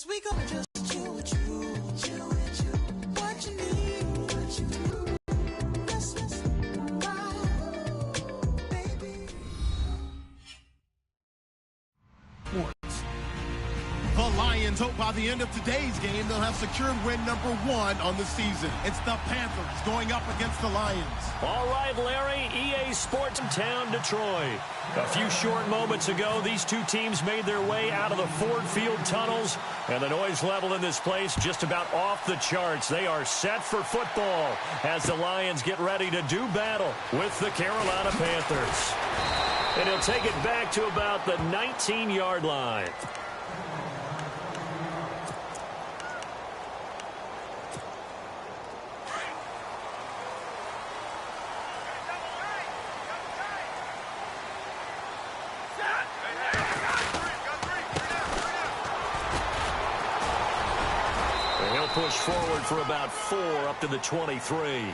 We gonna just chill with you, chill with you. What you need, what you do. That's what's right, baby. The Lions hope by the end of today's game they'll have secured win number 1 on the season. It's the Panthers going up against the Lions. All right, Larry, EA Sports in town, Detroit. A few short moments ago, these two teams made their way out of the Ford Field tunnels, and the noise level in this place just about off the charts. They are set for football as the Lions get ready to do battle with the Carolina Panthers. And he'll take it back to about the 19-yard line. Push forward for about 4 up to the 23.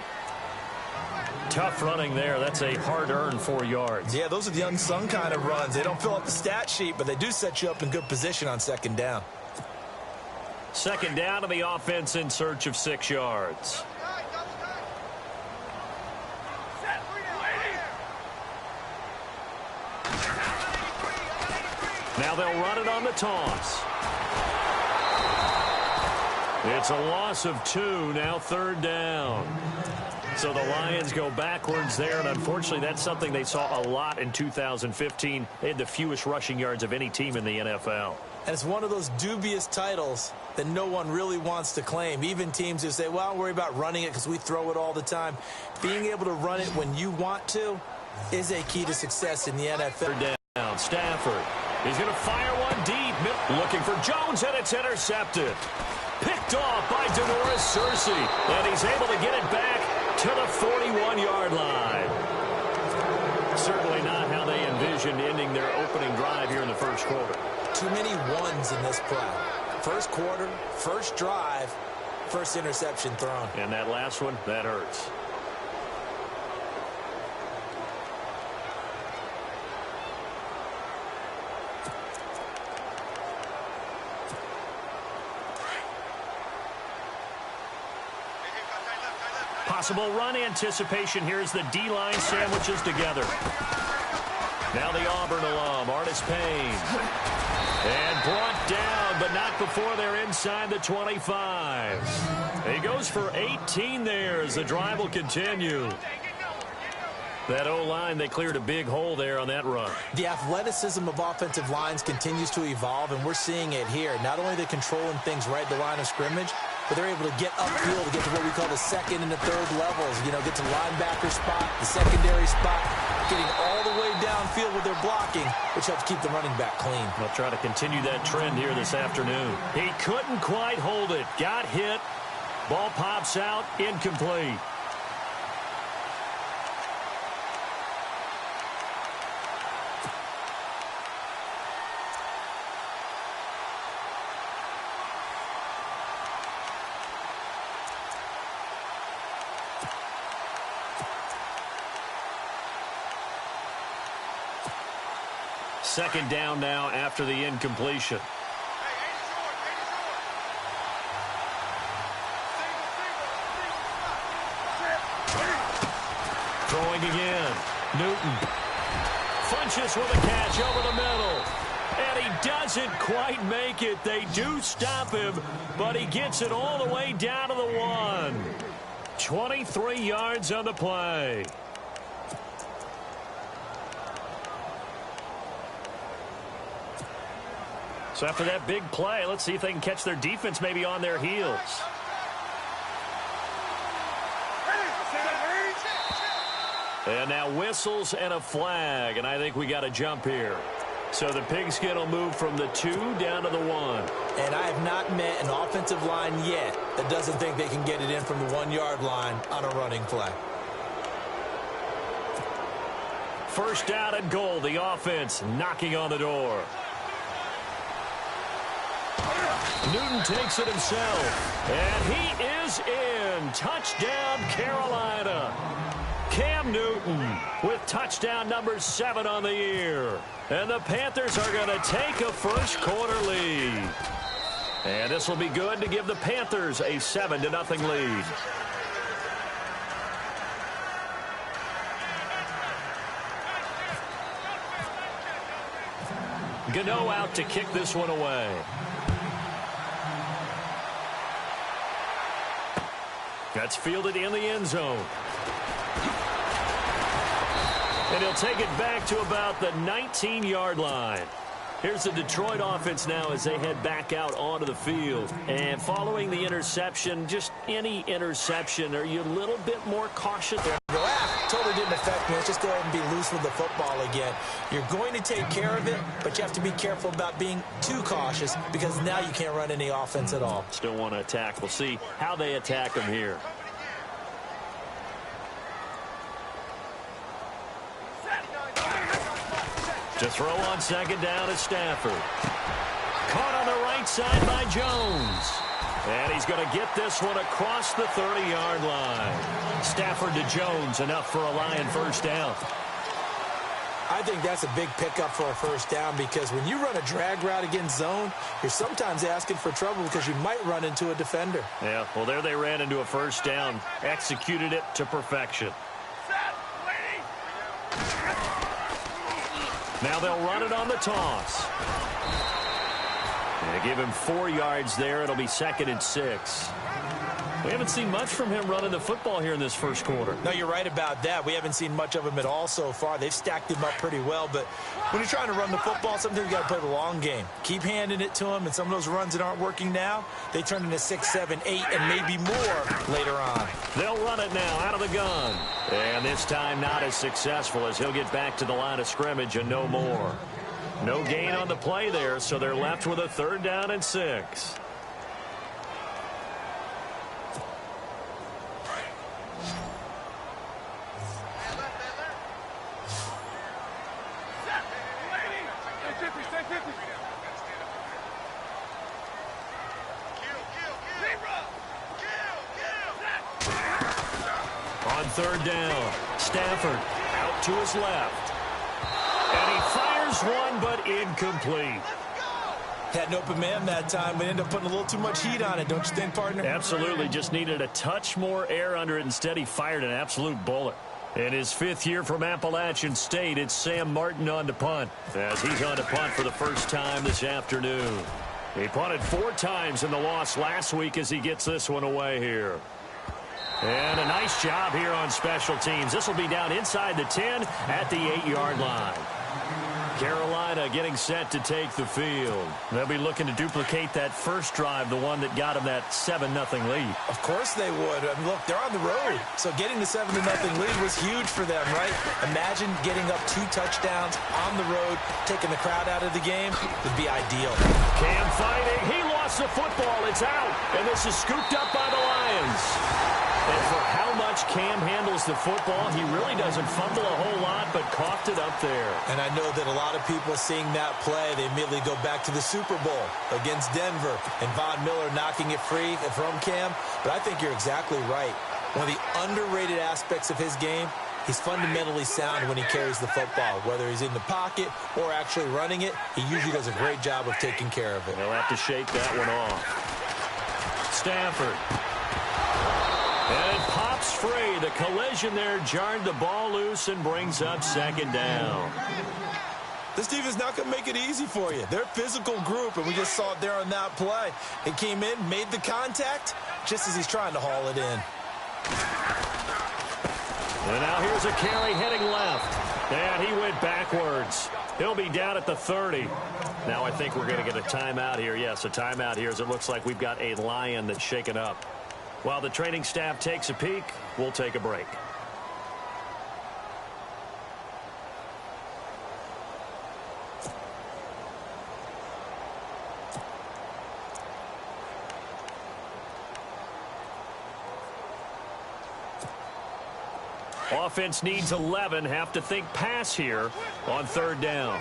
Tough running there. That's a hard-earned 4 yards. Yeah, those are the unsung kind of runs. They don't fill up the stat sheet, but they do set you up in good position on second down. Second down, and the offense in search of 6 yards. Now they'll run it on the toss. It's a loss of 2, now third down. So the Lions go backwards there, and unfortunately that's something they saw a lot in 2015. They had the fewest rushing yards of any team in the NFL. And it's one of those dubious titles that no one really wants to claim. Even teams who say, well, don't worry about running it because we throw it all the time. Being able to run it when you want to is a key to success in the NFL. Third down, Stafford. He's going to fire one deep. Looking for Jones, and it's intercepted. Picked off by Denoris Cersei, and he's able to get it back to the 41-yard line. Certainly not how they envisioned ending their opening drive here in the first quarter. Too many ones in this play. First quarter, first drive, first interception thrown. And that last one, that hurts. Possible run anticipation here as the D-line sandwiches together. Now the Auburn alum, Artis Payne. And brought down, but not before they're inside the 25. He goes for 18 there as the drive will continue. That O-line, they cleared a big hole there on that run. The athleticism of offensive lines continues to evolve, and we're seeing it here. Not only are they controlling things right at the line of scrimmage, but they're able to get upfield to get to what we call the second and the third levels. You know, get to linebacker spot, the secondary spot, getting all the way downfield with their blocking, which helps keep the running back clean. They'll try to continue that trend here this afternoon. He couldn't quite hold it. Got hit. Ball pops out. Incomplete. Second down now after the incompletion. Throwing again. Newton. Funches with a catch over the middle. And he doesn't quite make it. They do stop him, but he gets it all the way down to the 1. 23 yards on the play. So after that big play, let's see if they can catch their defense maybe on their heels. And now whistles and a flag, and I think we got a jump here. So the pigskin will move from the 2 down to the 1. And I have not met an offensive line yet that doesn't think they can get it in from the 1-yard line on a running play. First down and goal, the offense knocking on the door. Newton takes it himself, and he is in. Touchdown, Carolina. Cam Newton with touchdown number 7 on the year. And the Panthers are going to take a first quarter lead. And this will be good to give the Panthers a 7-0 lead. Gano out to kick this one away. That's fielded in the end zone. And he'll take it back to about the 19-yard line. Here's the Detroit offense now as they head back out onto the field. And following the interception, just any interception, are you a little bit more cautious? Totally didn't affect me. Let's just go ahead and be loose with the football again. You're going to take care of it, but you have to be careful about being too cautious because now you can't run any offense at all. Still want to attack. We'll see how they attack them here. To throw on second down is Stafford. Caught on the right side by Jones. And he's going to get this one across the 30-yard line. Stafford to Jones, enough for a Lion first down. I think that's a big pickup for a first down because when you run a drag route against zone, you're sometimes asking for trouble because you might run into a defender. Yeah, well, there they ran into a first down. Executed it to perfection. Now they'll run it on the toss. They give him 4 yards there. It'll be 2nd and 6. We haven't seen much from him running the football here in this first quarter. No, you're right about that. We haven't seen much of him at all so far. They've stacked him up pretty well, but when you're trying to run the football, sometimes you got to play the long game. Keep handing it to him, and some of those runs that aren't working now, they turn into 6, 7, 8, and maybe more later on. They'll run it now out of the gun. And this time not as successful as he'll get back to the line of scrimmage and no more. No gain on the play there, so they're left with a 3rd down and 6. On 3rd down, Stafford out to his left. And he fires one, but incomplete. Had an open man that time, but ended up putting a little too much heat on it, don't you think, partner? Absolutely. Just needed a touch more air under it. Instead, he fired an absolute bullet. In his 5th year from Appalachian State, it's Sam Martin on to punt, as he's on to punt for the first time this afternoon. He punted 4 times in the loss last week as he gets this one away here. And a nice job here on special teams. This will be down inside the 10 at the 8-yard line. Carolina getting set to take the field. They'll be looking to duplicate that first drive, the one that got them that 7-0 lead. Of course they would. I mean, look, they're on the road. So getting the 7-0 lead was huge for them, right? Imagine getting up 2 touchdowns on the road, taking the crowd out of the game would be ideal. Cam fighting. He lost the football. It's out. And this is scooped up by the Lions. And for how much Cam handles the football, he really doesn't fumble a whole lot, but coughed it up there. And I know that a lot of people seeing that play, they immediately go back to the Super Bowl against Denver and Von Miller knocking it free from Cam. But I think you're exactly right. One of the underrated aspects of his game, he's fundamentally sound when he carries the football. Whether he's in the pocket or actually running it, he usually does a great job of taking care of it. They'll have to shake that one off. Stafford. And it pops free. The collision there jarred the ball loose and brings up 2nd down. This team is not going to make it easy for you. They're a physical group, and we just saw it there on that play. It came in, made the contact, just as he's trying to haul it in. And now here's a carry heading left. And he went backwards. He'll be down at the 30. Now I think we're going to get a timeout here. Yes, a timeout here as it looks like we've got a Lion that's shaken up. While the training staff takes a peek, we'll take a break. Offense needs 11. Have to think pass here on 3rd down.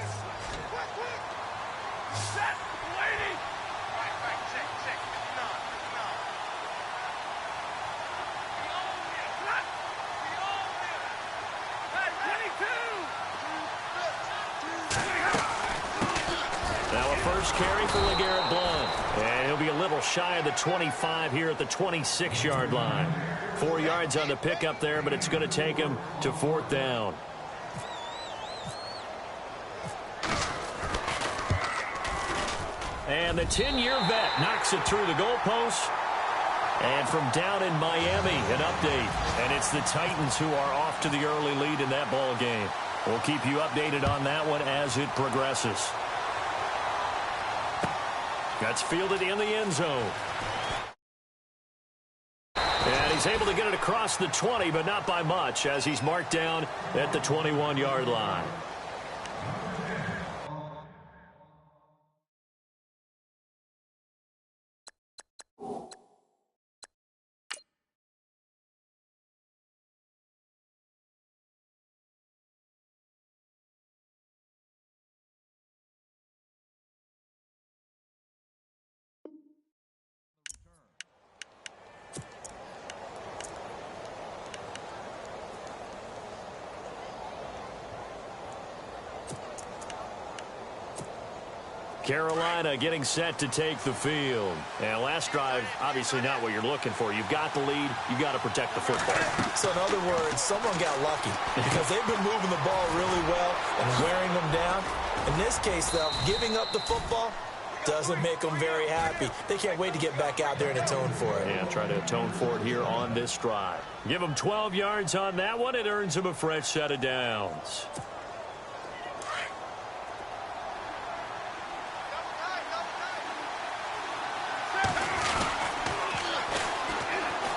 First carry for LeGarrette Blount. And he'll be a little shy of the 25 here at the 26-yard line. 4 yards on the pickup there, but it's going to take him to 4th down. And the 10-year vet knocks it through the goalpost. And from down in Miami, an update. And it's the Titans who are off to the early lead in that ball game. We'll keep you updated on that one as it progresses. That's fielded in the end zone. And he's able to get it across the 20, but not by much, as he's marked down at the 21-yard line. Carolina getting set to take the field. And last drive, obviously not what you're looking for. You've got the lead. You've got to protect the football. So in other words, someone got lucky because they've been moving the ball really well and wearing them down. In this case, though, giving up the football doesn't make them very happy. They can't wait to get back out there and atone for it. Yeah, try to atone for it here on this drive. Give them 12 yards on that one. It earns them a fresh set of downs.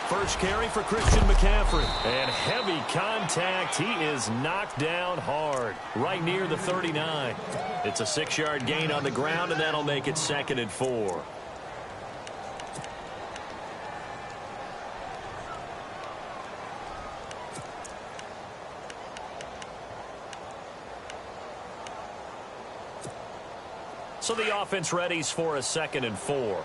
First carry for Christian McCaffrey. And heavy contact. He is knocked down hard, right near the 39. It's a 6-yard gain on the ground, and that'll make it 2nd and 4. So the offense readies for a 2nd and 4.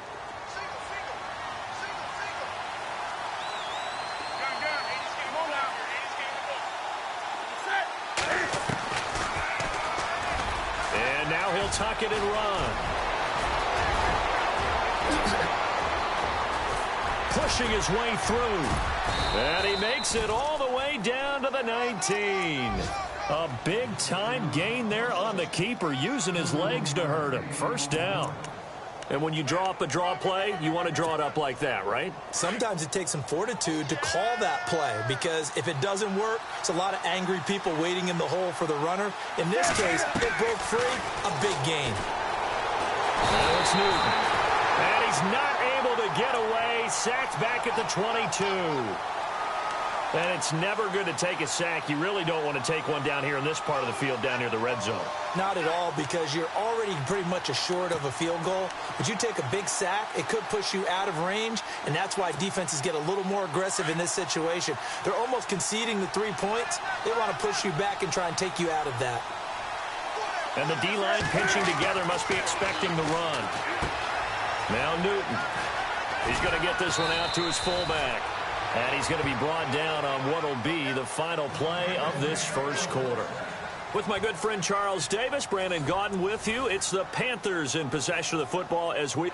Tuck it and run. Pushing his way through. And he makes it all the way down to the 19. A big-time gain there on the keeper, using his legs to hurt him. First down. And when you draw up a draw play, you want to draw it up like that, right? Sometimes it takes some fortitude to call that play, because if it doesn't work, it's a lot of angry people waiting in the hole for the runner. In this case, it broke free, a big gain. Now it's Newton. And he's not able to get away. Sacked back at the 22. And it's never good to take a sack. You really don't want to take one down here in this part of the field, down near the red zone. Not at all, because you're already pretty much assured of a field goal. But you take a big sack, it could push you out of range, and that's why defenses get a little more aggressive in this situation. They're almost conceding the 3 points. They want to push you back and try and take you out of that. And the D-line pinching together, must be expecting the run. Now Newton. He's going to get this one out to his fullback. And he's going to be brought down on what will be the final play of this first quarter. With my good friend Charles Davis, Brandon Gaudin with you. It's the Panthers in possession of the football as we...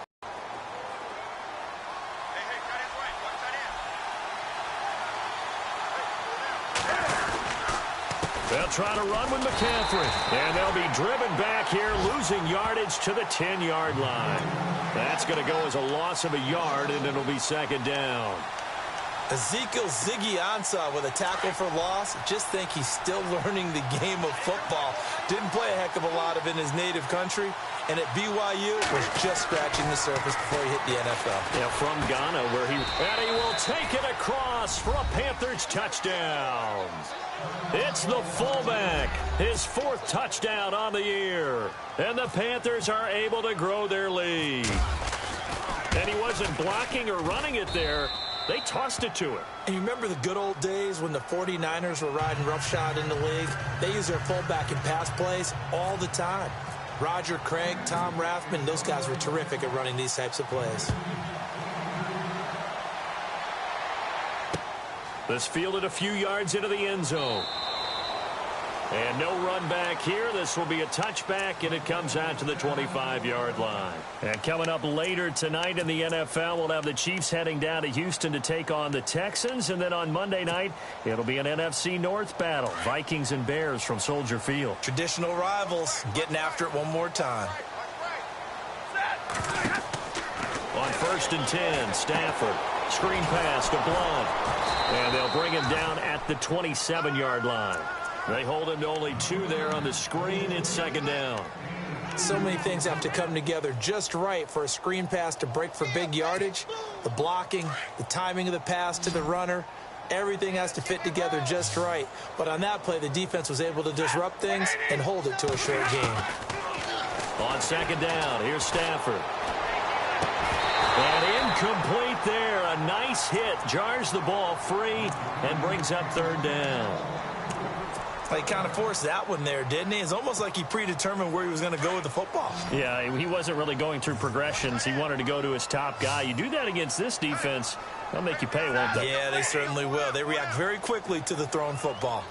They'll try to run with McCaffrey. And they'll be driven back here, losing yardage to the 10-yard line. That's going to go as a loss of a yard, and it'll be 2nd down. Ezekiel Ziggy Ansah with a tackle for loss. Just think he's still learning the game of football. Didn't play a heck of a lot of it in his native country. And at BYU, was just scratching the surface before he hit the NFL. Yeah, from Ghana, where he will take it across for a Panthers touchdown. It's the fullback, his 4th touchdown on the year. And the Panthers are able to grow their lead. And he wasn't blocking or running it there. They tossed it to him. And you remember the good old days when the 49ers were riding roughshod in the league? They used their fullback in pass plays all the time. Roger Craig, Tom Rathman, those guys were terrific at running these types of plays. This fielded a few yards into the end zone. And no run back here. This will be a touchback, and it comes out to the 25-yard line. And coming up later tonight in the NFL, we'll have the Chiefs heading down to Houston to take on the Texans. And then on Monday night, it'll be an NFC North battle. Vikings and Bears from Soldier Field. Traditional rivals getting after it one more time. On 1st and 10, Stafford. Screen pass to Blunt. And they'll bring him down at the 27-yard line. They hold him to only 2 there on the screen. It's 2nd down. So many things have to come together just right for a screen pass to break for big yardage. The blocking, the timing of the pass to the runner, everything has to fit together just right. But on that play, the defense was able to disrupt things and hold it to a short game. On 2nd down, here's Stafford. And incomplete there. A nice hit. Jars the ball free and brings up 3rd down. He kind of forced that one there, didn't he? It's almost like he predetermined where he was going to go with the football. Yeah, he wasn't really going through progressions. He wanted to go to his top guy. You do that against this defense, they'll make you pay, won't they? Yeah, they certainly will. They react very quickly to the thrown football.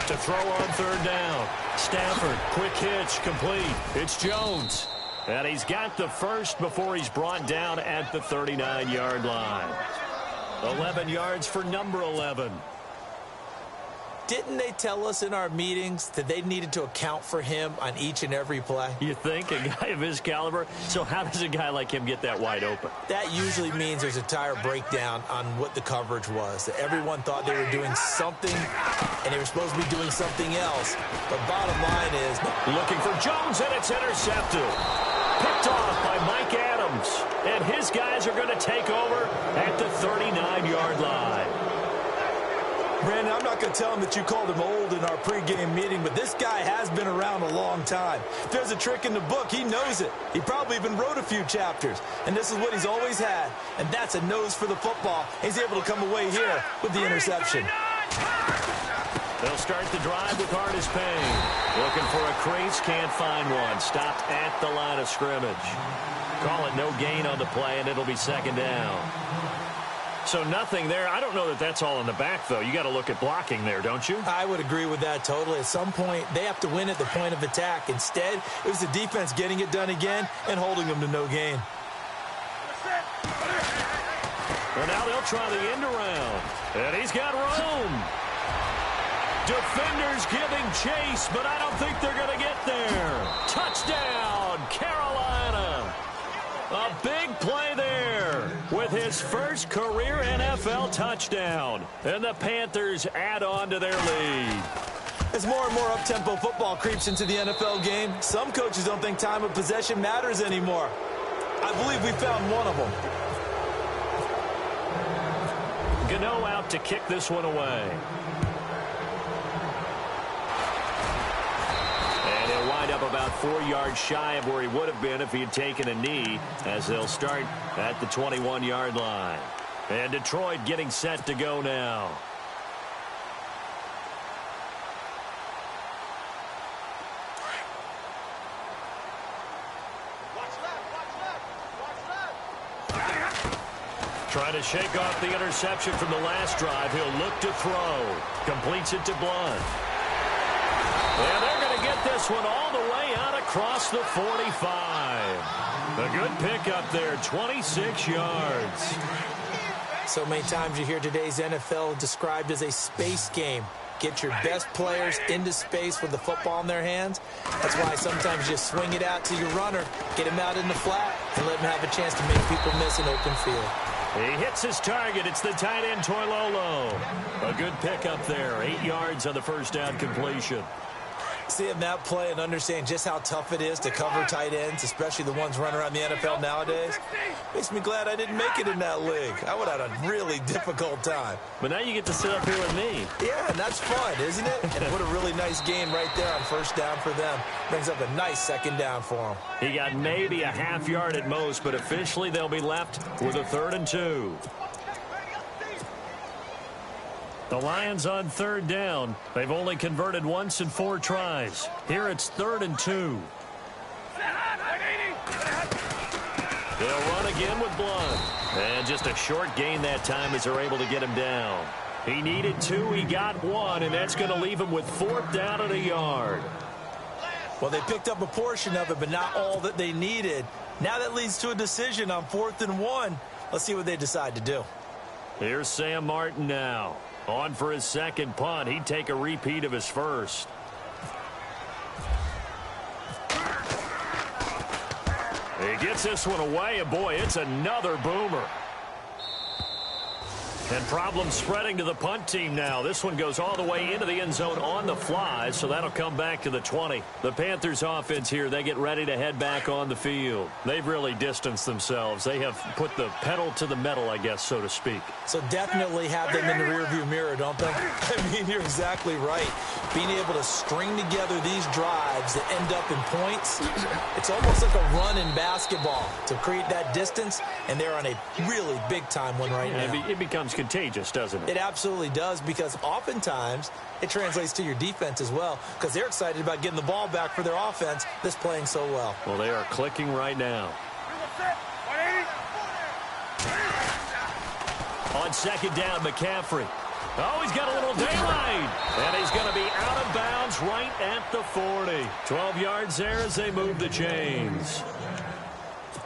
To throw on 3rd down. Stafford, quick hitch, complete. It's Jones. And he's got the first before he's brought down at the 39-yard line. 11 yards for number 11. Didn't they tell us in our meetings that they needed to account for him on each and every play? You think? A guy of his caliber? So how does a guy like him get that wide open? That usually means there's a tire breakdown on what the coverage was. That everyone thought they were doing something, and they were supposed to be doing something else. But bottom line is... Looking for Jones, and it's intercepted. Picked off by Mike Adams. And his guys are going to take over at the 39-yard line. Brandon, I'm not going to tell him that you called him old in our pregame meeting, but this guy has been around a long time. If there's a trick in the book, he knows it. He probably even wrote a few chapters, and this is what he's always had, and that's a nose for the football. He's able to come away here with the interception. They'll start the drive with Artis Payne. Looking for a crease, can't find one. Stopped at the line of scrimmage. Call it no gain on the play, and it'll be 2nd down. So nothing there. I don't know that that's all in the back, though. You got to look at blocking there, don't you? I would agree with that totally. At some point, they have to win at the point of attack. Instead, it was the defense getting it done again and holding them to no gain. Well, now they'll try the end around. And he's got room. Defenders giving chase, but I don't think they're going to get there. Touchdown, Carolina. A big play there with his first career NFL touchdown. And the Panthers add on to their lead. As more and more up-tempo football creeps into the NFL game, some coaches don't think time of possession matters anymore. I believe we found one of them. Gano out to kick this one away. And he'll wind up about 4 yards shy of where he would have been if he had taken a knee, as they'll start at the 21-yard line. And Detroit getting set to go now. Trying to shake off the interception from the last drive. He'll look to throw. Completes it to Blunt. And they're going to get this one all the way out across the 45. A good pickup there, 26 yards. So many times you hear today's NFL described as a space game. Get your best players into space with the football in their hands. That's why sometimes you swing it out to your runner, get him out in the flat, and let him have a chance to make people miss an open field. He hits his target. It's the tight end, Toilolo. A good pickup there. 8 yards on the first down completion. Seeing that play and understand just how tough it is to cover tight ends, especially the ones running around the NFL nowadays, makes me glad I didn't make it in that league. I would have had a really difficult time. But now you get to sit up here with me. Yeah, and that's fun, isn't it? And what a really nice game right there on first down for them. Brings up a nice 2nd down for them. He got maybe a half yard at most, but officially they'll be left with a 3rd and 2. The Lions on 3rd down. They've only converted once in 4 tries. Here it's 3rd and 2. They'll run again with Blunt. And just a short gain that time as they're able to get him down. He needed 2, he got 1, and that's going to leave him with 4th down and a yard. Well, they picked up a portion of it, but not all that they needed. Now that leads to a decision on 4th and 1. Let's see what they decide to do. Here's Sam Martin now. On for his second punt. He'd take a repeat of his first. He gets this one away, and boy, it's another boomer. And problems spreading to the punt team now. This one goes all the way into the end zone on the fly, so that'll come back to the 20. The Panthers offense here, they get ready to head back on the field. They've really distanced themselves. They have put the pedal to the metal, I guess, so to speak. So definitely have them in the rearview mirror, don't they? I mean, you're exactly right. Being able to string together these drives that end up in points, it's almost like a run in basketball to create that distance, and they're on a really big-time one right now. It becomes contagious, doesn't it? It absolutely does, because oftentimes it translates to your defense as well, because they're excited about getting the ball back for their offense that's playing so well. Well, they are clicking right now. On second down, McCaffrey. Oh, he's got a little daylight. And he's going to be out of bounds right at the 40. 12 yards there as they move the chains.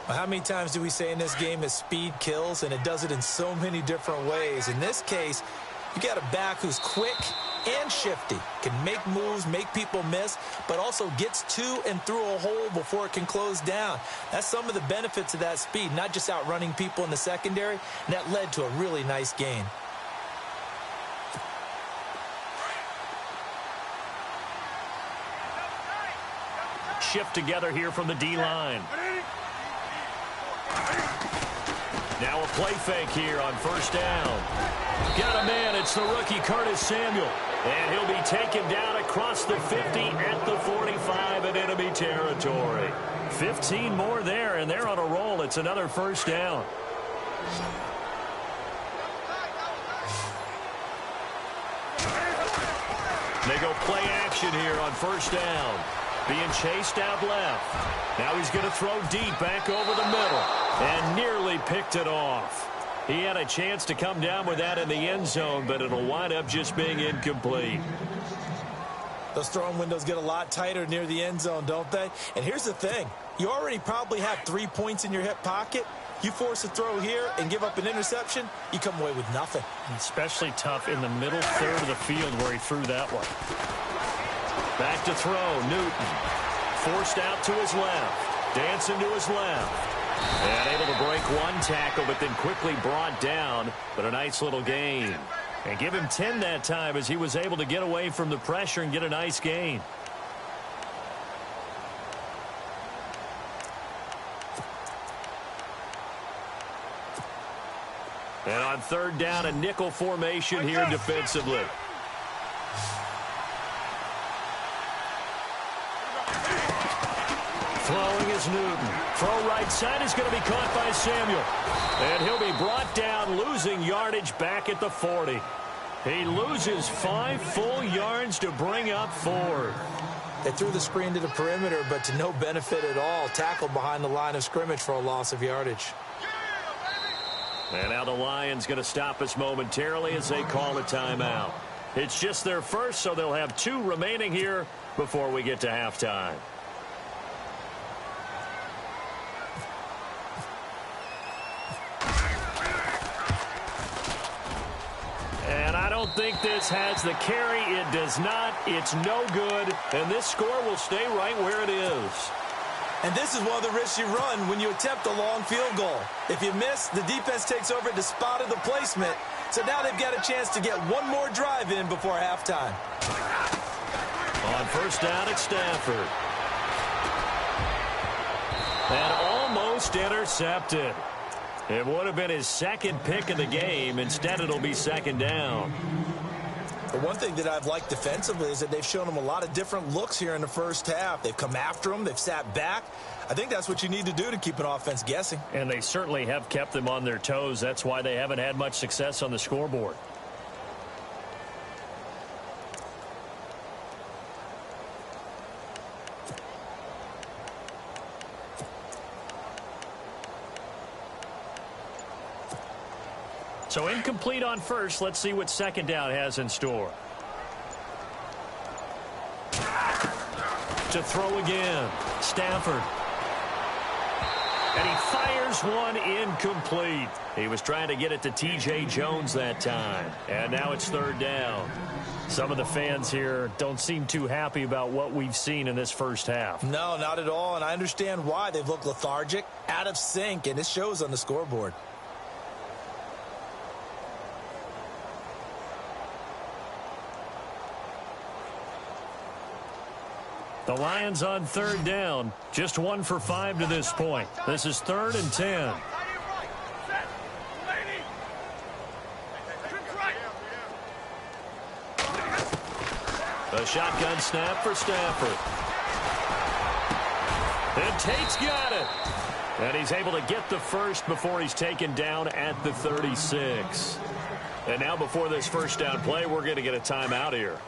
How many times do we say in this game is speed kills, and it does it in so many different ways. In this case, you got a back who's quick and shifty, can make moves, make people miss, but also gets to and through a hole before it can close down. That's some of the benefits of that speed, not just outrunning people in the secondary, and that led to a really nice gain. Shift together here from the D-line. Now a play fake here on first down. Got a man. It's the rookie Curtis Samuel. And he'll be taken down across the 50 at the 45 in enemy territory. 15 more there, and they're on a roll. It's another first down. They go play action here on first down. Being chased out left. Now he's going to throw deep back over the middle. And nearly picked it off. He had a chance to come down with that in the end zone, but it'll wind up just being incomplete. Those throwing windows get a lot tighter near the end zone, don't they? And here's the thing. You already probably have 3 points in your hip pocket. You force a throw here and give up an interception, you come away with nothing. Especially tough in the middle third of the field where he threw that one. Back to throw, Newton. Forced out to his left. Dancing to his left. And able to break one tackle, but then quickly brought down. But a nice little gain. And give him 10 that time as he was able to get away from the pressure and get a nice gain. And on third down, a nickel formation here defensively. Throwing is Newton. Throw right side is going to be caught by Samuel. And he'll be brought down, losing yardage back at the 40. He loses 5 full yards to bring up 4. They threw the screen to the perimeter, but to no benefit at all. Tackled behind the line of scrimmage for a loss of yardage. And now the Lions going to stop us momentarily as they call a timeout. It's just their first, so they'll have 2 remaining here before we get to halftime. And I don't think this has the carry. It does not. It's no good. And this score will stay right where it is. And this is one of the risks you run when you attempt a long field goal. If you miss, the defense takes over at the spot of the placement. So now they've got a chance to get one more drive in before halftime. On first down at Stafford. And almost intercepted. It would have been his second pick of the game. Instead, it'll be second down. The one thing that I've liked defensively is that they've shown him a lot of different looks here in the first half. They've come after him. They've sat back. I think that's what you need to do to keep an offense guessing. And they certainly have kept them on their toes. That's why they haven't had much success on the scoreboard. So incomplete on first. Let's see what second down has in store. To throw again. Stafford. And he fires one incomplete. He was trying to get it to T.J. Jones that time. And now it's third down. Some of the fans here don't seem too happy about what we've seen in this first half. No, not at all, and I understand why. They've looked lethargic, out of sync, and it shows on the scoreboard. The Lions on third down. Just 1 for 5 to this point. This is 3rd and 10. A shotgun snap for Stafford. And Tate's got it. And he's able to get the first before he's taken down at the 36. And now before this first down play, we're going to get a timeout here,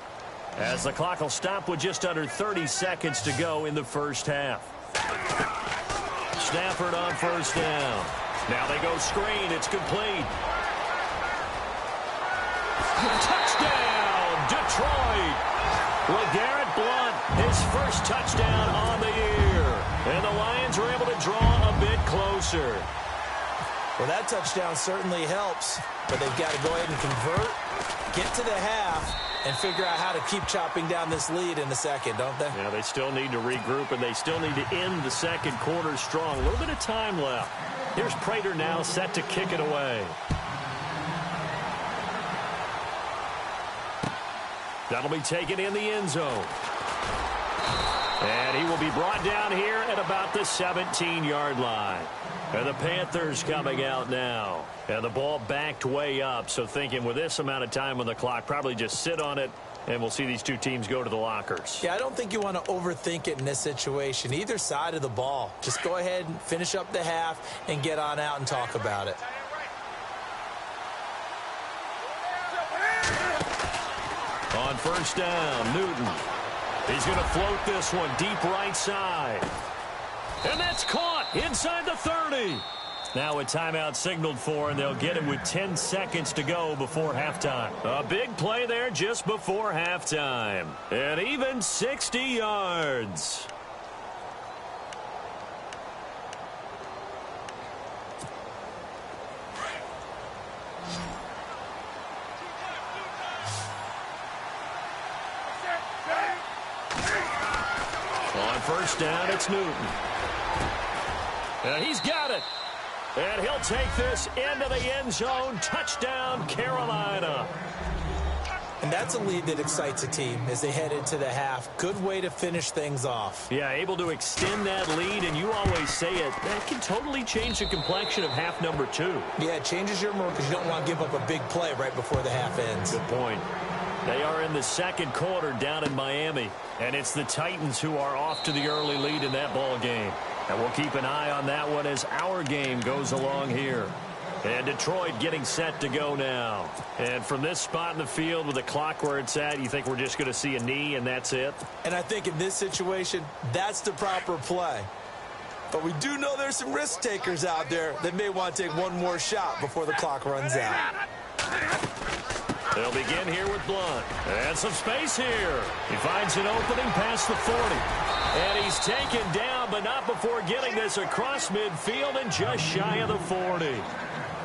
as the clock will stop with just under 30 seconds to go in the first half. Stafford on first down. Now they go screen. It's complete. Touchdown, Detroit. LeGarrette Blount, his first touchdown on the year. And the Lions are able to draw a bit closer. Well, that touchdown certainly helps, but they've got to go ahead and convert, get to the half, and figure out how to keep chopping down this lead in the second, don't they? Yeah, they still need to regroup, and they still need to end the second quarter strong. A little bit of time left. Here's Prater now set to kick it away. That'll be taken in the end zone. And he will be brought down here at about the 17-yard line. And the Panthers coming out now. And the ball backed way up, so thinking with this amount of time on the clock, probably just sit on it, and we'll see these two teams go to the lockers. Yeah, I don't think you want to overthink it in this situation. Either side of the ball. Just go ahead and finish up the half and get on out and talk about it. On first down, Newton. He's going to float this one deep right side. And that's caught inside the 30. Now a timeout signaled for, and they'll get it with 10 seconds to go before halftime. A big play there just before halftime. And even 60 yards. On first down, it's Newton. And he's got it. And he'll take this into the end zone. Touchdown, Carolina. And that's a lead that excites a team as they head into the half. Good way to finish things off. Yeah, able to extend that lead, and you always say it, that can totally change the complexion of half number 2. Yeah, it changes your mood because you don't want to give up a big play right before the half ends. Good point. They are in the second quarter down in Miami, and it's the Titans who are off to the early lead in that ball game. And we'll keep an eye on that one as our game goes along here. And Detroit getting set to go now. And from this spot in the field with the clock where it's at, you think we're just going to see a knee and that's it? And I think in this situation, that's the proper play. But we do know there's some risk takers out there that may want to take one more shot before the clock runs out. They'll begin here with Blount. And some space here. He finds an opening past the 40. And he's taken down, but not before getting this across midfield and just shy of the 40.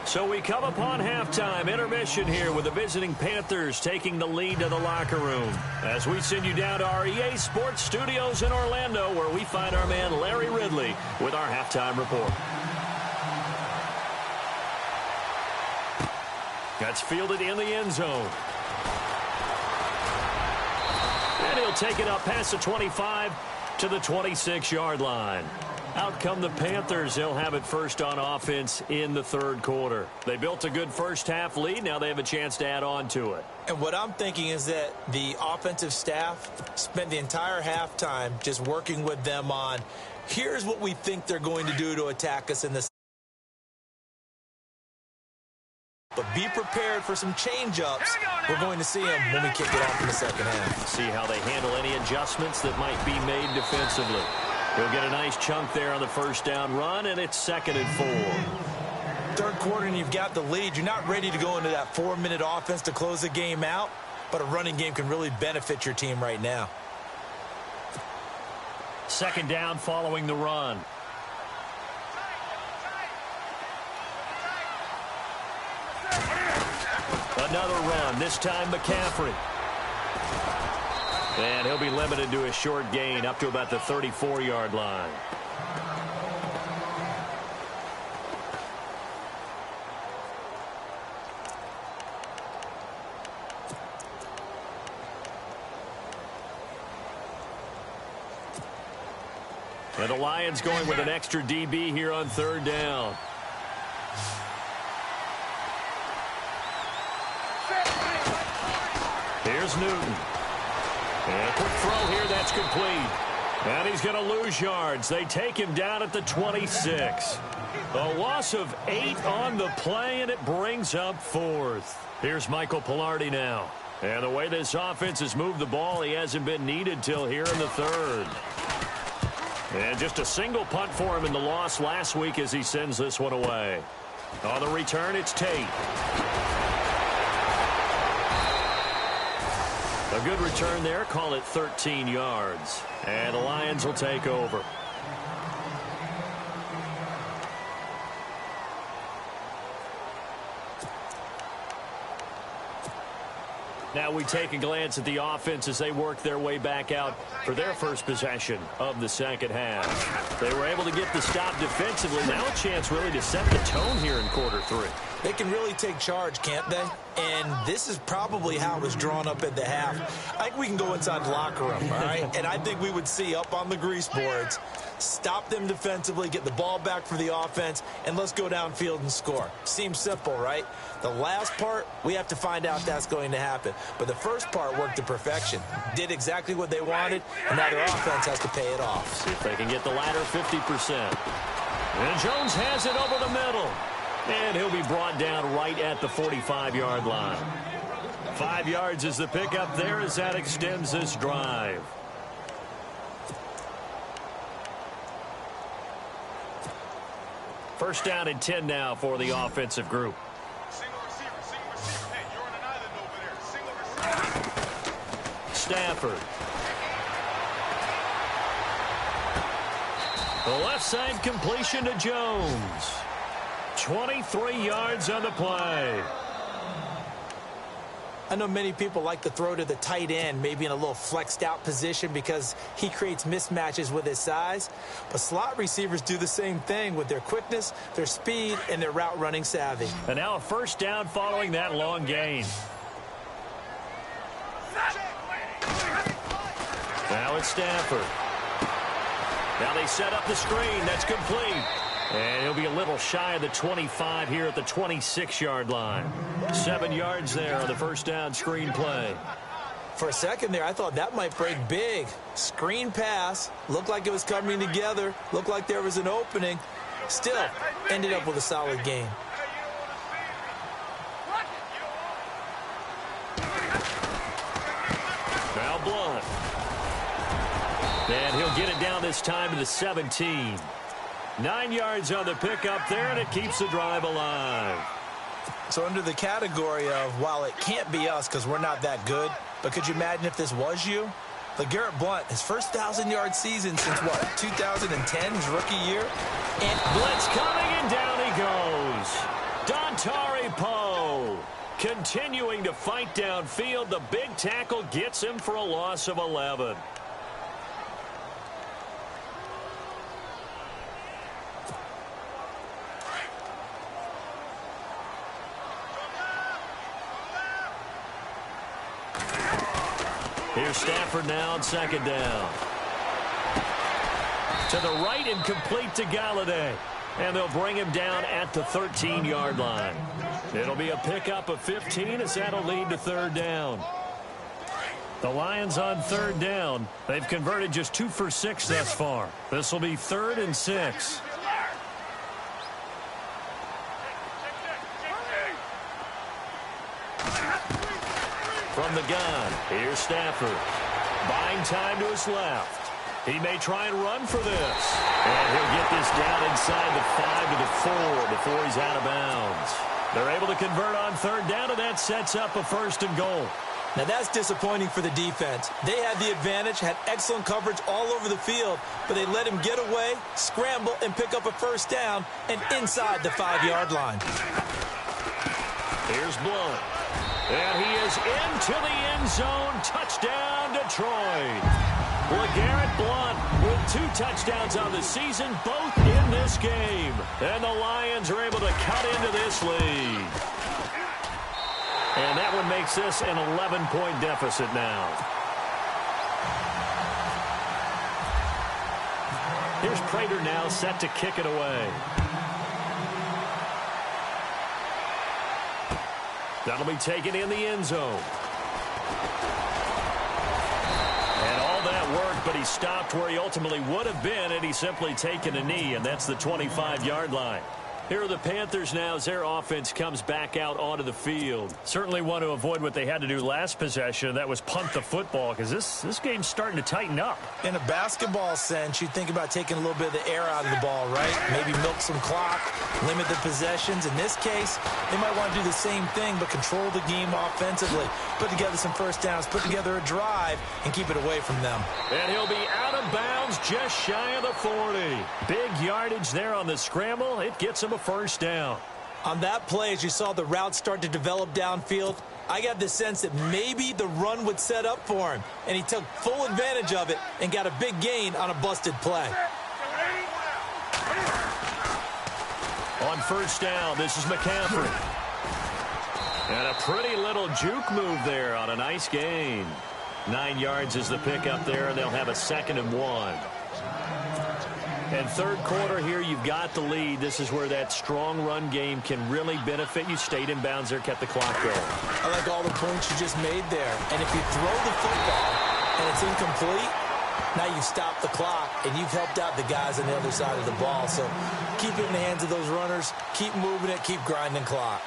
So we come upon halftime intermission here with the visiting Panthers taking the lead to the locker room. As we send you down to our EA Sports Studios in Orlando, where we find our man Larry Ridley with our halftime report. That's fielded in the end zone. And he'll take it up past the 25 to the 26-yard line. Out come the Panthers. They'll have it first on offense in the third quarter. They built a good first-half lead. Now they have a chance to add on to it. And what I'm thinking is that the offensive staff spent the entire halftime just working with them on, here's what we think they're going to do to attack us in the. But be prepared for some change-ups. We're going to see them when we kick it off in the second half. See how they handle any adjustments that might be made defensively. He'll get a nice chunk there on the first down run, and it's 2nd and 4. third quarter and you've got the lead, you're not ready to go into that 4-minute offense to close the game out, but a running game can really benefit your team right now. Second down following the run. Another run, this time McCaffrey. And he'll be limited to a short gain up to about the 34-yard line. And the Lions going with an extra DB here on third down. Here's Newton. And a quick throw here, that's complete. And he's going to lose yards. They take him down at the 26. A loss of 8 on the play, and it brings up fourth. Here's Michael Pilardi now. And the way this offense has moved the ball, he hasn't been needed till here in the third. And just a single punt for him in the loss last week as he sends this one away. On the return, it's Tate. A good return there. Call it 13 yards. And the Lions will take over. Now we take a glance at the offense as they work their way back out for their first possession of the second half. They were able to get the stop defensively. Now a chance really to set the tone here in quarter three. They can really take charge, can't they? And this is probably how it was drawn up at the half. I think we can go inside the locker room, all right? And I think we would see up on the grease boards, stop them defensively, get the ball back for the offense, and let's go downfield and score. Seems simple, right? The last part, we have to find out if that's going to happen. But the first part worked to perfection. Did exactly what they wanted, and now their offense has to pay it off. See if they can get the latter 50%. And Jones has it over the middle. And he'll be brought down right at the 45-yard line. 5 yards is the pickup there as that extends this drive. First down and 10 now for the offensive group. Single receiver. Hey, you're on an island over there. Single receiver. Stafford. The left side completion to Jones. 23 yards on the play. I know many people like to throw to the tight end, maybe in a little flexed out position because he creates mismatches with his size. But slot receivers do the same thing with their quickness, their speed, and their route running savvy. And now a first down following that long gain. Now it's Stafford. Now they set up the screen. That's complete. And he'll be a little shy of the 25 here at the 26-yard line. 7 yards there on the first down screen play. For a second there, I thought that might break big. Screen pass. Looked like it was coming together. Looked like there was an opening. Still, ended up with a solid gain. Now Blunt. And he'll get it down this time to the 17. 9 yards on the pickup there, and it keeps the drive alive. So under the category of, while it can't be us because we're not that good, but could you imagine if this was you? LeGarrette Blount, his first 1,000-yard season since, what, 2010, his rookie year? And blitz coming, and down he goes. Dontari Poe continuing to fight downfield. The big tackle gets him for a loss of 11. Here's Stafford now on second down. To the right and complete to Galladay. And they'll bring him down at the 13-yard line. It'll be a pickup of 15 as that'll lead to third down. The Lions on third down. They've converted just 2 for 6 thus far. This will be 3rd and 6. From the gun, here's Stafford. Buying time to his left. He may try and run for this. And he'll get this down inside the 5 to the 4 before he's out of bounds. They're able to convert on third down, and that sets up a 1st and goal. Now that's disappointing for the defense. They had the advantage, had excellent coverage all over the field, but they let him get away, scramble, and pick up a 1st down and inside the 5-yard line. Here's Blunt. And he is into the end zone. Touchdown, Detroit. LeGarrette Blunt with 2 touchdowns on the season, both in this game. And the Lions are able to cut into this lead. And that one makes this an 11-point deficit now. Here's Prater now set to kick it away. That'll be taken in the end zone. And all that worked, but he stopped where he ultimately would have been had he simply taken a knee, and that's the 25-yard line. Here are the Panthers now as their offense comes back out onto the field. Certainly want to avoid what they had to do last possession. That was punt the football, because this game's starting to tighten up. In a basketball sense, you think about taking a little bit of the air out of the ball, right? Maybe milk some clock, limit the possessions. In this case, they might want to do the same thing, but control the game offensively. Put together some 1st downs, put together a drive, and keep it away from them. And he'll be out of bounds just shy of the 40. Big yardage there on the scramble. It gets him a 1st down. On that play, as you saw the route start to develop downfield, I got the sense that maybe the run would set up for him, and he took full advantage of it and got a big gain on a busted play. On 1st down, this is McCaffrey. And a pretty little juke move there on a nice gain. 9 yards is the pickup there, and they'll have a 2nd and 1. And third quarter here, you've got the lead. This is where that strong run game can really benefit you. Stayed in bounds there, kept the clock going. I like all the points you just made there. And if you throw the football and it's incomplete, now you've stopped the clock and you've helped out the guys on the other side of the ball. So keep it in the hands of those runners. Keep moving it. Keep grinding clock.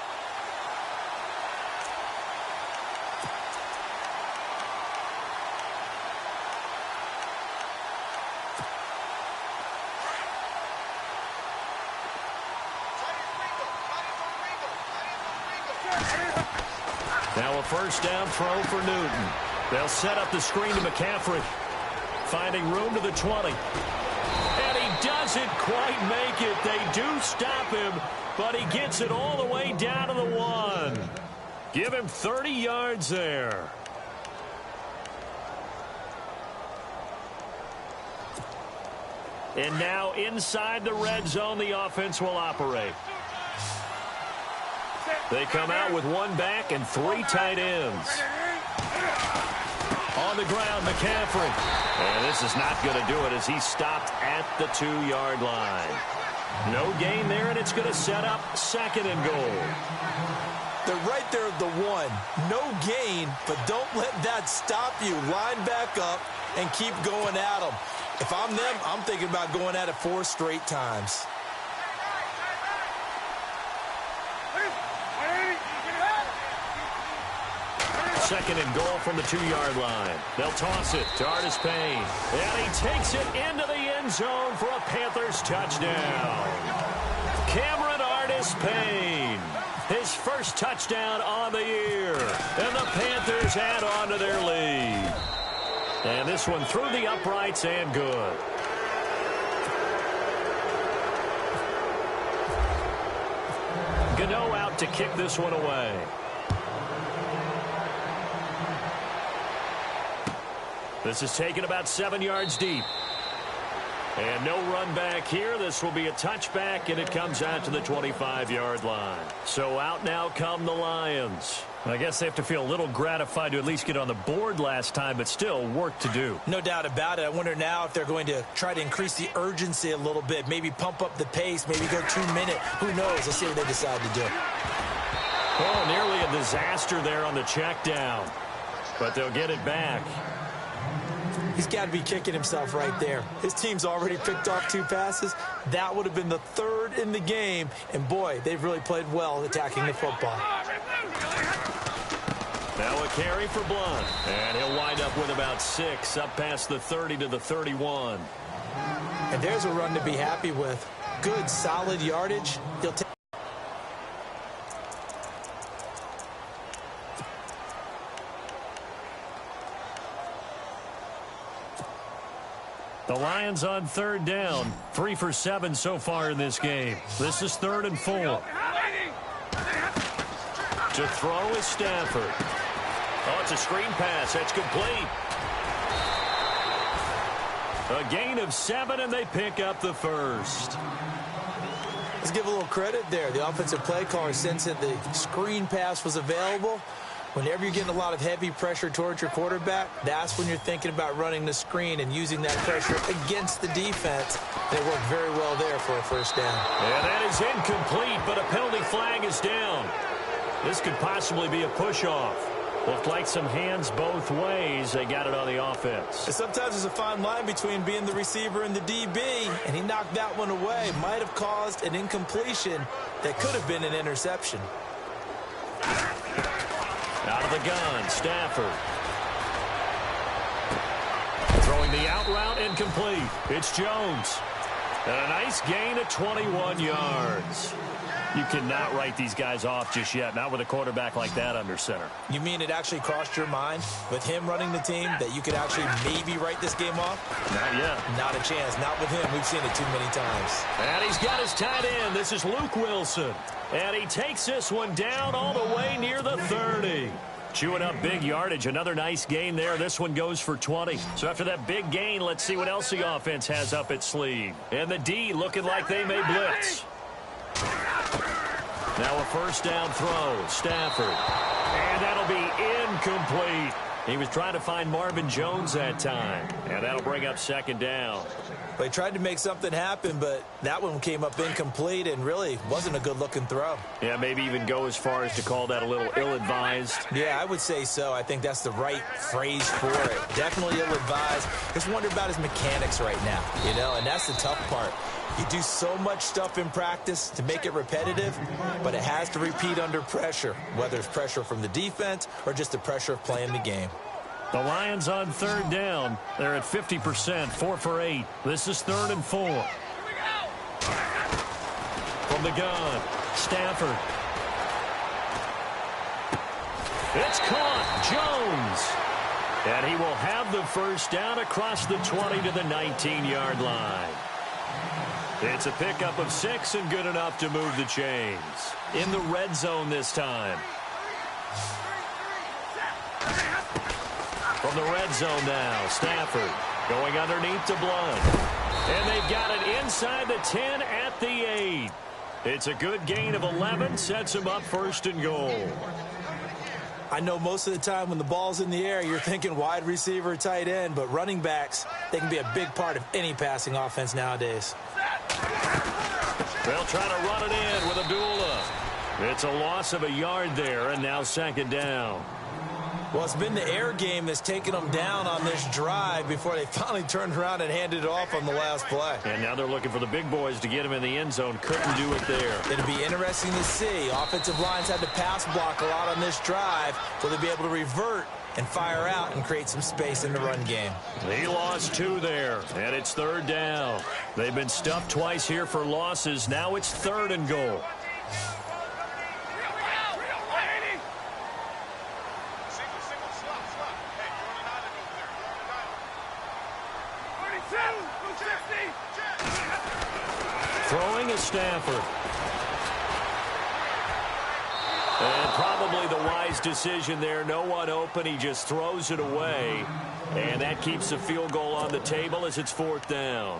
Now a 1st down throw for Newton. They'll set up the screen to McCaffrey. Finding room to the 20. And he doesn't quite make it. They do stop him, but he gets it all the way down to the 1. Give him 30 yards there. And now inside the red zone, the offense will operate. They come out with 1 back and 3 tight ends. On the ground, McCaffrey. And this is not going to do it as he stopped at the 2-yard line. No gain there, and it's going to set up 2nd and goal. They're right there at the 1. No gain, but don't let that stop you. Line back up and keep going at them. If I'm them, I'm thinking about going at it 4 straight times. Second and goal from the 2-yard line. They'll toss it to Artis Payne. And he takes it into the end zone for a Panthers touchdown. Cameron Artis Payne. His first touchdown on the year. And the Panthers add on to their lead. And this one through the uprights and good. Gano out to kick this one away. This is taken about 7 yards deep. And no run back here. This will be a touchback, and it comes out to the 25-yard line. So out now come the Lions. I guess they have to feel a little gratified to at least get on the board last time, but still work to do. No doubt about it. I wonder now if they're going to try to increase the urgency a little bit, maybe pump up the pace, maybe go 2-minute. Who knows? Let's see what they decide to do. Oh, nearly a disaster there on the check down. But they'll get it back. He's got to be kicking himself right there. His team's already picked off 2 passes. That would have been the 3rd in the game. And, boy, they've really played well attacking the football. Now a carry for Blunt. And he'll wind up with about 6, up past the 30 to the 31. And there's a run to be happy with. Good, solid yardage. He'll take. The Lions on 3rd down. 3 for 7 so far in this game. This is 3rd and 4. To throw is Stafford. Oh, it's a screen pass. That's complete. A gain of 7, and they pick up the first. Let's give a little credit there. The offensive play caller sensed that the screen pass was available. Whenever you're getting a lot of heavy pressure towards your quarterback, that's when you're thinking about running the screen and using that pressure against the defense. They worked very well there for a first down. And that is incomplete, but a penalty flag is down. This could possibly be a push-off. Looked like some hands both ways. They got it on the offense. And sometimes there's a fine line between being the receiver and the DB, and he knocked that one away. Might have caused an incompletion that could have been an interception. Out of the gun, Stafford. Throwing the out route, incomplete. It's Jones. And a nice gain of 21 yards. You cannot write these guys off just yet, not with a quarterback like that under center. You mean it actually crossed your mind with him running the team that you could actually maybe write this game off? Not yet. Not a chance. Not with him. We've seen it too many times. And he's got his tight end. This is Luke Wilson. And he takes this one down all the way near the 30. Chewing up big yardage. Another nice gain there. This one goes for 20. So after that big gain, let's see what else the offense has up its sleeve. And the D looking like they may blitz. Now a first down throw. Stafford. And that'll be incomplete. He was trying to find Marvin Jones that time. And that'll bring up 2nd down. They tried to make something happen, but that one came up incomplete and really wasn't a good-looking throw. Yeah, maybe even go as far as to call that a little ill-advised. Yeah, I would say so. I think that's the right phrase for it. Definitely ill-advised. Just wonder about his mechanics right now, you know, and that's the tough part. You do so much stuff in practice to make it repetitive, but it has to repeat under pressure, whether it's pressure from the defense or just the pressure of playing the game. The Lions on 3rd down. They're at 50%, 4 for 8. This is 3rd and 4. From the gun, Stafford. It's caught, Jones. And he will have the first down across the 20 to the 19-yard line. It's a pickup of 6 and good enough to move the chains. In the red zone this time. From the red zone now, Stafford going underneath to Blunt. And they've got it inside the 10 at the 8. It's a good gain of 11, sets him up 1st and goal. I know most of the time when the ball's in the air, you're thinking wide receiver, tight end, but running backs, they can be a big part of any passing offense nowadays. They'll try to run it in with Abdullah. It's a loss of a yard there, and now 2nd down. Well, it's been the air game that's taken them down on this drive before they finally turned around and handed it off on the last play. And now they're looking for the big boys to get him in the end zone. Couldn't do it there. It'll be interesting to see. Offensive lines had to pass block a lot on this drive. Will they be able to revert and fire out and create some space in the run game? He lost 2 there, and it's 3rd down. They've been stuffed twice here for losses. Now it's 3rd and goal. Throwing is Stafford. And probably the wise decision there. No one open. He just throws it away. And that keeps the field goal on the table as it's 4th down.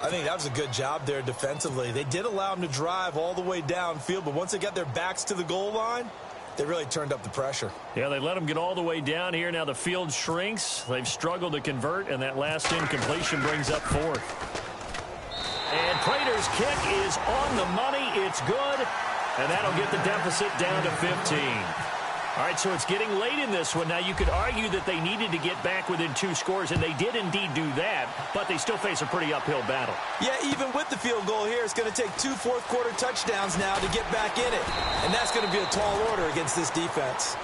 I think that was a good job there defensively. They did allow him to drive all the way downfield, but once they got their backs to the goal line, they really turned up the pressure. Yeah, they let them get all the way down here. Now the field shrinks. They've struggled to convert, and that last incompletion brings up 4th. And Prater's kick is on the money. It's good. And that'll get the deficit down to 15. All right, so it's getting late in this one. Now, you could argue that they needed to get back within 2 scores, and they did indeed do that, but they still face a pretty uphill battle. Yeah, even with the field goal here, it's going to take 2 fourth-quarter touchdowns now to get back in it. And that's going to be a tall order against this defense.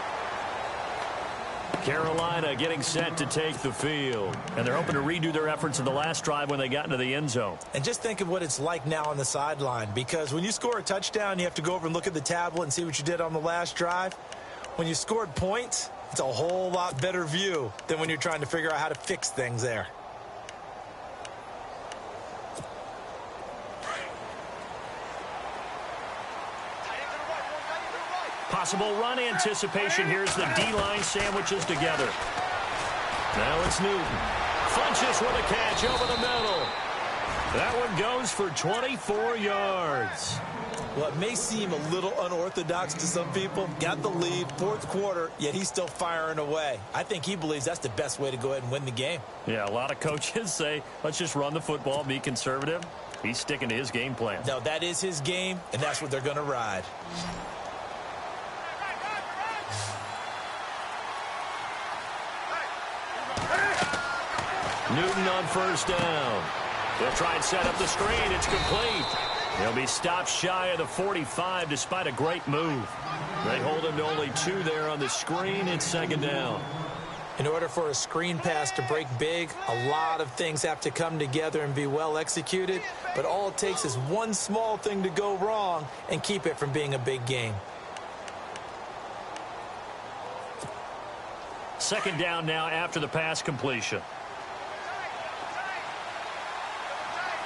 Carolina getting set to take the field. And they're hoping to redo their efforts in the last drive when they got into the end zone. And just think of what it's like now on the sideline, because when you score a touchdown, you have to go over and look at the tablet and see what you did on the last drive. When you scored points, it's a whole lot better view than when you're trying to figure out how to fix things there. Possible run anticipation. Here's the D-line sandwiches together. Now it's Newton. Funches with a catch over the middle. That one goes for 24 yards. Well, it may seem a little unorthodox to some people. Got the lead, fourth quarter, yet he's still firing away. I think he believes that's the best way to go ahead and win the game. Yeah, a lot of coaches say, let's just run the football, be conservative. He's sticking to his game plan. No, that is his game, and that's what they're going to ride. Newton on first down. They'll try and set up the screen. It's complete. He'll be stopped shy of the 45 despite a great move. They hold him to only 2 there on the screen. It's second down. In order for a screen pass to break big, a lot of things have to come together and be well executed. But all it takes is one small thing to go wrong and keep it from being a big game. Second down now after the pass completion.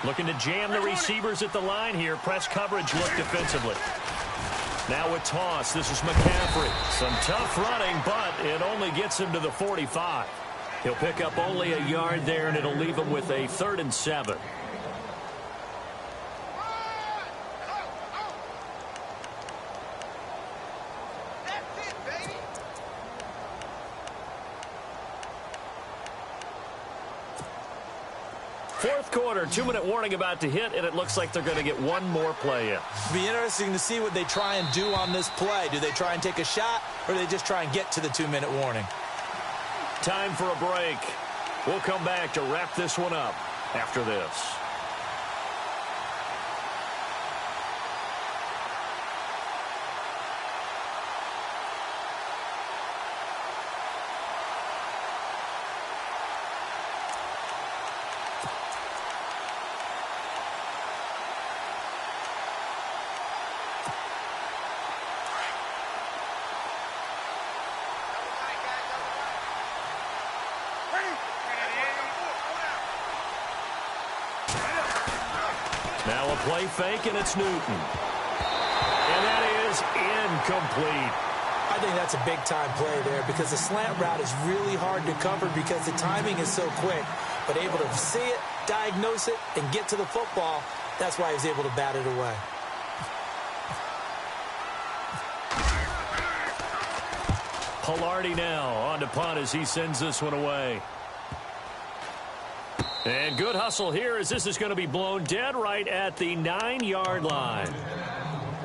Looking to jam the receivers at the line here. Press coverage look defensively. Now with toss, this is McCaffrey. Some tough running, but it only gets him to the 45. He'll pick up only a yard there, and it'll leave him with a 3rd and 7. Fourth quarter, 2-minute warning about to hit, and it looks like they're going to get one more play in. It'll be interesting to see what they try and do on this play. Do they try and take a shot, or do they just try and get to the 2-minute warning? Time for a break. We'll come back to wrap this one up after this. Now a play fake, and it's Newton. And that is incomplete. I think that's a big-time play there because the slant route is really hard to cover because the timing is so quick. But able to see it, diagnose it, and get to the football, that's why he was able to bat it away. Pilardi now on to punt as he sends this one away. And good hustle here as this is going to be blown dead right at the 9-yard line.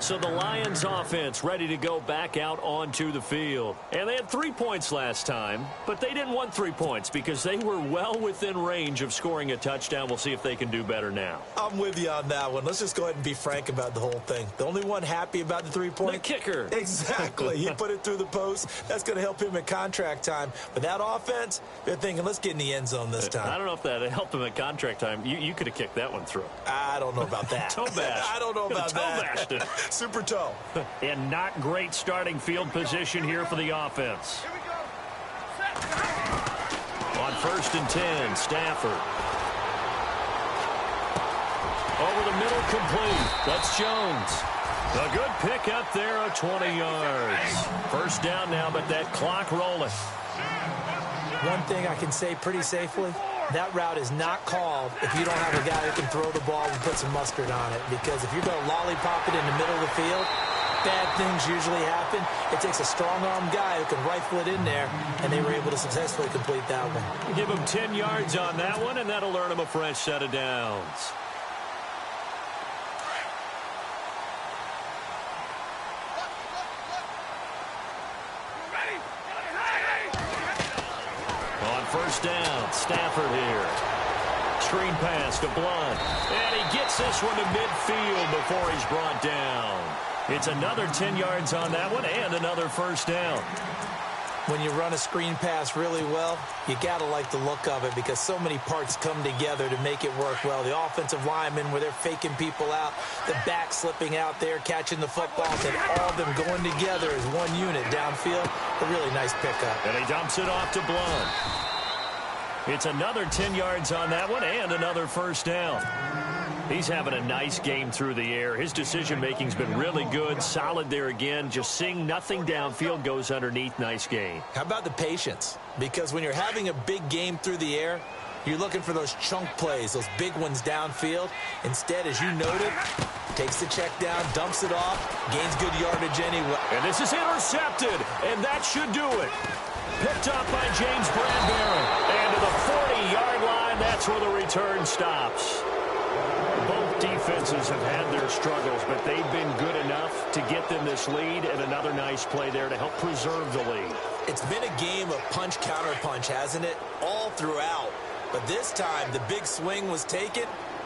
So the Lions offense ready to go back out onto the field. And they had 3 points last time, but they didn't want 3 points because they were well within range of scoring a touchdown. We'll see if they can do better now. I'm with you on that one. Let's just go ahead and be frank about the whole thing. The only one happy about the 3-point? The kicker. Exactly. He put it through the post. That's going to help him at contract time. But that offense, they're thinking, let's get in the end zone this time. I don't know if that helped him at contract time. You could have kicked that one through. I don't know about that. Toe bash. I don't know about that. Toe bashed it. Super toe. And not great starting field position here for the offense. On 1st and 10, Stafford. Over the middle, complete. That's Jones. A good pickup there of 20 yards. First down now, but that clock rolling. One thing I can say pretty safely, that route is not called if you don't have a guy who can throw the ball and put some mustard on it. Because if you're going to lollipop it in the middle of the field, bad things usually happen. It takes a strong-arm guy who can rifle it in there, and they were able to successfully complete that one. Give him 10 yards on that one, and that'll earn him a fresh set of downs. On first down, Stafford here. Screen pass to Blunt. And he gets this one to midfield before he's brought down. It's another 10 yards on that one and another first down. When you run a screen pass really well, you got to like the look of it because so many parts come together to make it work well. The offensive linemen, where they're faking people out, the back slipping out there, catching the footballs, and all of them going together as one unit downfield. A really nice pickup. And he dumps it off to Blount. It's another 10 yards on that one and another first down. He's having a nice game through the air. His decision-making's been really good, solid there again. Just seeing nothing downfield, goes underneath. Nice gain. How about the patience? Because when you're having a big game through the air, you're looking for those chunk plays, those big ones downfield. Instead, as you noted, takes the check down, dumps it off, gains good yardage anyway. And this is intercepted, and that should do it. Picked up by James Bradbury. And to the 40-yard line, that's where the return stops. Both defenses have had their struggles, but they've been good enough to get them this lead, and another nice play there to help preserve the lead. It's been a game of punch-counter-punch, hasn't it? All throughout. But this time, the big swing was taken,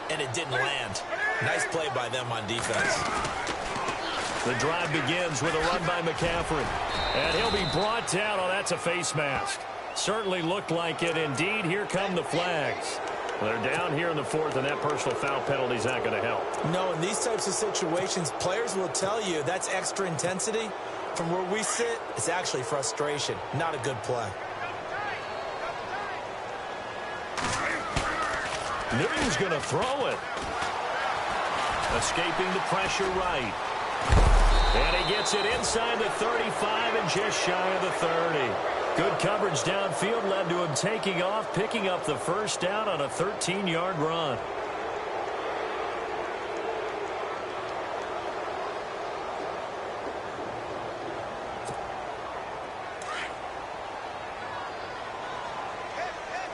and it didn't land. Nice play by them on defense. The drive begins with a run by McCaffrey. And he'll be brought down. Oh, that's a face mask. Certainly looked like it. Indeed, here come the flags. They're down here in the fourth, and that personal foul penalty is not going to help. No, in these types of situations, players will tell you that's extra intensity. From where we sit, it's actually frustration. Not a good play. Newton's going to throw it. Escaping the pressure right. And he gets it inside the 35 and just shy of the 30. Good coverage downfield led to him taking off, picking up the first down on a 13-yard run.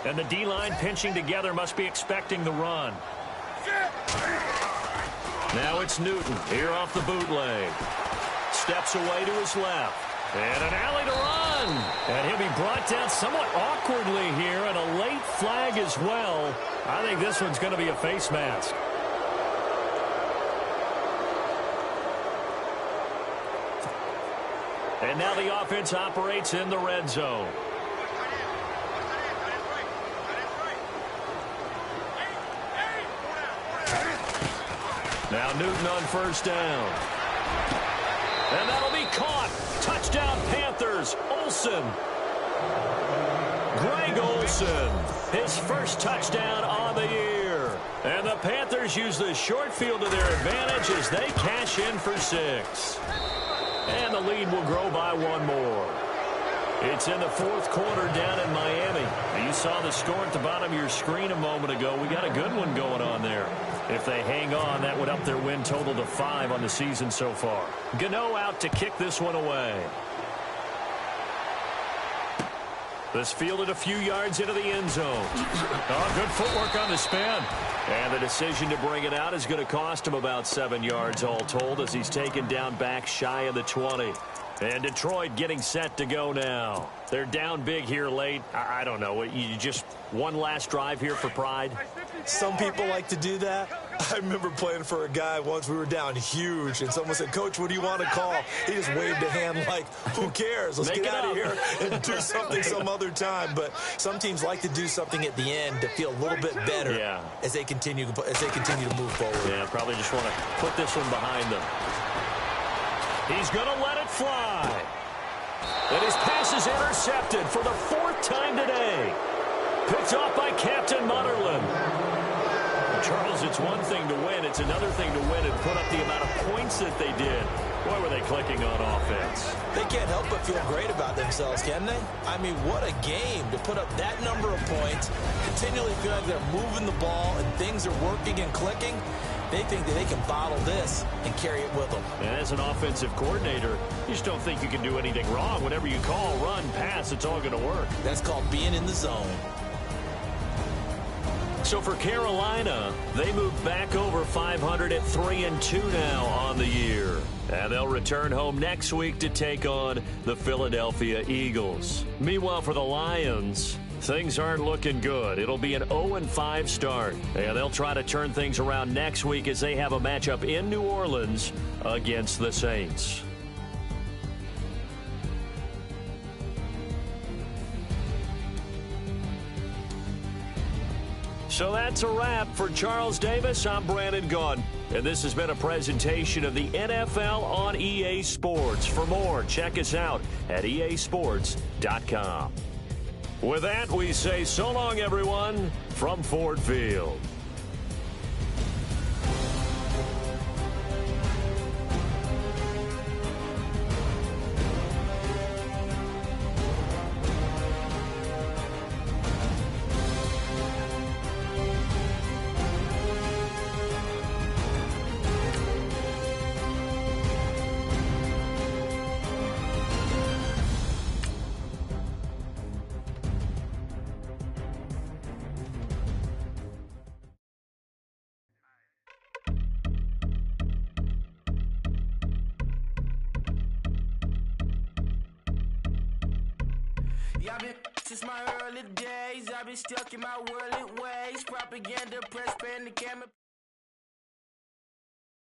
And the D-line pinching together, must be expecting the run. Now it's Newton here off the bootleg. Steps away to his left. And an alley to run. And he'll be brought down somewhat awkwardly here, and a late flag as well. I think this one's going to be a face mask. And now the offense operates in the red zone. Now Newton on first down. And that'll be caught. Touchdown Panthers. Olsen. Greg Olsen. His first touchdown on the year. And the Panthers use the short field to their advantage as they cash in for 6. And the lead will grow by one more. It's in the fourth quarter down in Miami. You saw the score at the bottom of your screen a moment ago. We got a good one going on there. If they hang on, that would up their win total to 5 on the season so far. Gano out to kick this one away. This fielded a few yards into the end zone. Oh, good footwork on the spin. And the decision to bring it out is going to cost him about 7 yards all told as he's taken down back shy of the 20. And Detroit getting set to go now. They're down big here late. I don't know. You just one last drive here for pride? Some people like to do that. I remember playing for a guy once. We were down huge, and someone said, "Coach, what do you want to call?" He just waved a hand like, who cares? Let's get out of here and do something some other time. But some teams like to do something at the end to feel a little bit better as they continue to move forward. Yeah, probably just want to put this one behind them. He's going to let it fly. And his pass is intercepted for the 4th time today. Picked off by Captain Mutterland. Charles, it's one thing to win. It's another thing to win and put up the amount of points that they did. Boy, were they clicking on offense. They can't help but feel great about themselves, can they? I mean, what a game to put up that number of points, continually feel like they're moving the ball and things are working and clicking. They think that they can bottle this and carry it with them. And as an offensive coordinator, you just don't think you can do anything wrong. Whatever you call, run, pass, it's all going to work. That's called being in the zone. So for Carolina, they move back over 500 at 3-2 now on the year. And they'll return home next week to take on the Philadelphia Eagles. Meanwhile, for the Lions, things aren't looking good. It'll be an 0-5 start. And they'll try to turn things around next week as they have a matchup in New Orleans against the Saints. So that's a wrap. For Charles Davis, I'm Brandon Gaudin. And this has been a presentation of the NFL on EA Sports. For more, check us out at easports.com. With that, we say so long, everyone, from Ford Field. Yeah, I've been since my early days. I've been stuck in my worldly ways. Propaganda, press, pen, the camera.